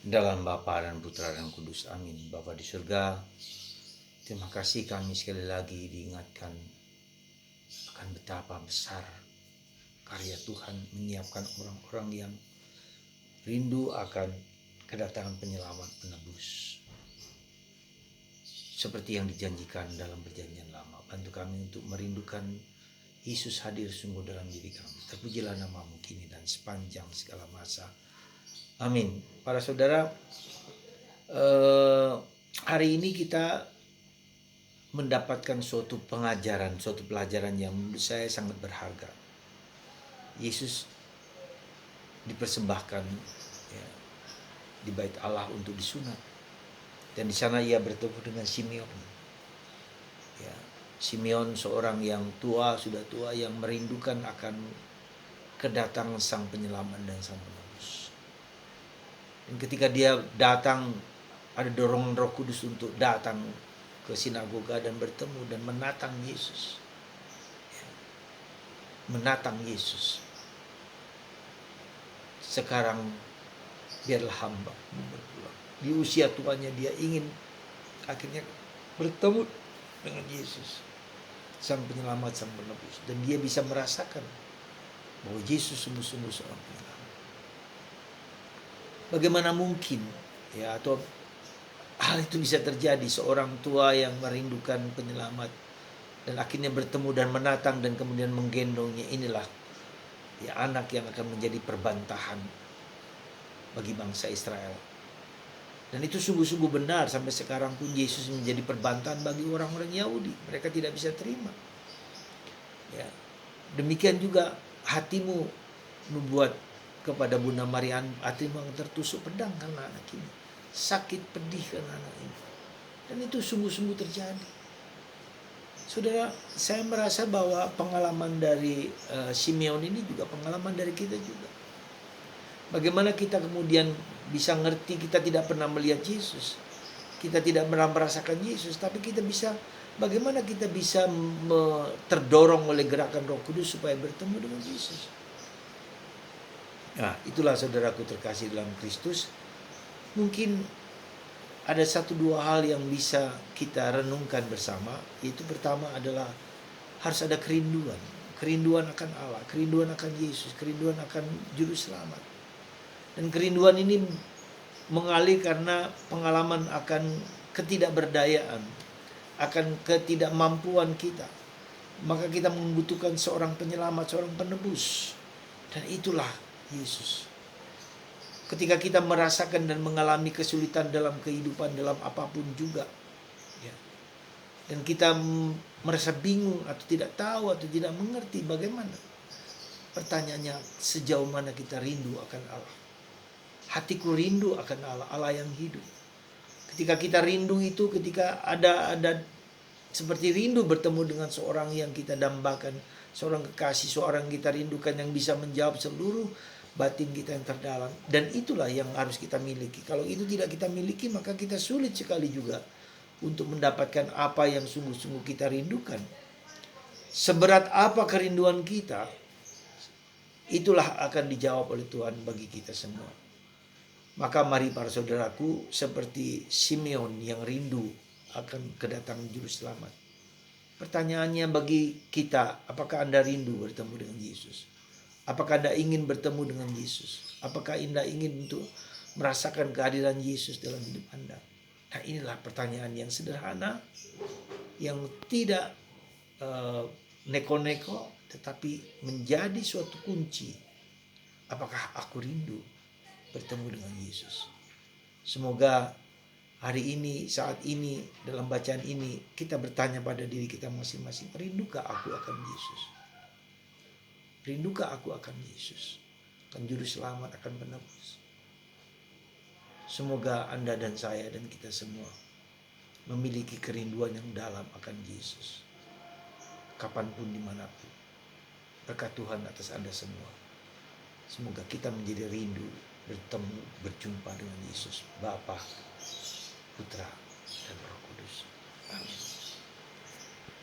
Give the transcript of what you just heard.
Dalam Bapa dan Putra dan Kudus. Amin. Bapa di surga, terima kasih kami sekali lagi diingatkan akan betapa besar karya Tuhan menyiapkan orang-orang yang rindu akan kedatangan penyelamat penebus. Seperti yang dijanjikan dalam perjanjian lama. Bantu kami untuk merindukan Yesus hadir sungguh dalam diri kami. Terpujilah namamu kini dan sepanjang segala masa. Amin. Para saudara, hari ini kita mendapatkan suatu pengajaran, suatu pelajaran yang menurut saya sangat berharga. Yesus dipersembahkan ya, di bait Allah untuk disunat, dan di sana ia bertemu dengan Simeon. Ya, Simeon seorang yang sudah tua yang merindukan akan kedatangan Sang Penyelamat dan Sang Penebus. Dan ketika dia datang, ada dorongan Roh Kudus untuk datang ke sinagoga dan bertemu dan menatang Yesus. Menatang Yesus. Sekarang biarlah hamba berpulang. Di usia tuanya dia ingin akhirnya bertemu dengan Yesus, Sang Penyelamat, Sang Penebus. Dan dia bisa merasakan bahwa Yesus sungguh-sungguh seorang penyelamat. Bagaimana mungkin ya, atau hal itu bisa terjadi, seorang tua yang merindukan penyelamat dan akhirnya bertemu dan menatang dan kemudian menggendongnya. Inilah ya anak yang akan menjadi perbantahan bagi bangsa Israel. Dan itu sungguh-sungguh benar. Sampai sekarang pun Yesus menjadi perbantahan bagi orang-orang Yahudi. Mereka tidak bisa terima. Ya. Demikian juga hatimu membuat kepada Bunda Maria, hatimu yang tertusuk pedang karena anak ini. Sakit pedih karena anak ini. Dan itu sungguh-sungguh terjadi. Saudara, saya merasa bahwa pengalaman dari Simeon ini juga pengalaman dari kita juga. Bagaimana kita kemudian bisa ngerti, kita tidak pernah melihat Yesus, kita tidak pernah merasakan Yesus, tapi kita bisa, bagaimana kita bisa terdorong oleh gerakan Roh Kudus supaya bertemu dengan Yesus. Nah, itulah saudaraku terkasih dalam Kristus. Mungkin ada satu dua hal yang bisa kita renungkan bersama. Yaitu pertama adalah harus ada kerinduan. Kerinduan akan Allah, kerinduan akan Yesus, kerinduan akan Juru Selamat. Dan kerinduan ini mengalir karena pengalaman akan ketidakberdayaan, akan ketidakmampuan kita. Maka kita membutuhkan seorang penyelamat, seorang penebus. Dan itulah Yesus. Ketika kita merasakan dan mengalami kesulitan dalam kehidupan, dalam apapun juga, ya, dan kita merasa bingung atau tidak tahu atau tidak mengerti bagaimana, pertanyaannya, sejauh mana kita rindu akan Allah? Hatiku rindu akan Allah, Allah yang hidup. Ketika kita rindu itu, ketika ada seperti rindu bertemu dengan seorang yang kita dambakan, seorang kekasih, seorang yang kita rindukan, yang bisa menjawab seluruh batin kita yang terdalam. Dan itulah yang harus kita miliki. Kalau itu tidak kita miliki, maka kita sulit sekali juga untuk mendapatkan apa yang sungguh-sungguh kita rindukan. Seberat apa kerinduan kita, itulah akan dijawab oleh Tuhan bagi kita semua. Maka mari para saudaraku, seperti Simeon yang rindu akan kedatangan Juru Selamat. Pertanyaannya bagi kita, apakah Anda rindu bertemu dengan Yesus? Apakah Anda ingin bertemu dengan Yesus? Apakah Anda ingin untuk merasakan kehadiran Yesus dalam hidup Anda? Nah, inilah pertanyaan yang sederhana, yang tidak neko-neko, tetapi menjadi suatu kunci. Apakah aku rindu bertemu dengan Yesus? Semoga hari ini, saat ini, dalam bacaan ini, kita bertanya pada diri kita masing-masing, rinduκah aku akan Yesus? Rinduκah aku akan Yesus, akan Juru Selamat, akan Penebus? Semoga Anda dan saya dan kita semua memiliki kerinduan yang dalam akan Yesus, kapanpun, dimanapun. Berkat Tuhan atas Anda semua. Semoga kita menjadi rindu bertemu, berjumpa dengan Yesus, Bapa, Putra, dan Roh Kudus. Amin.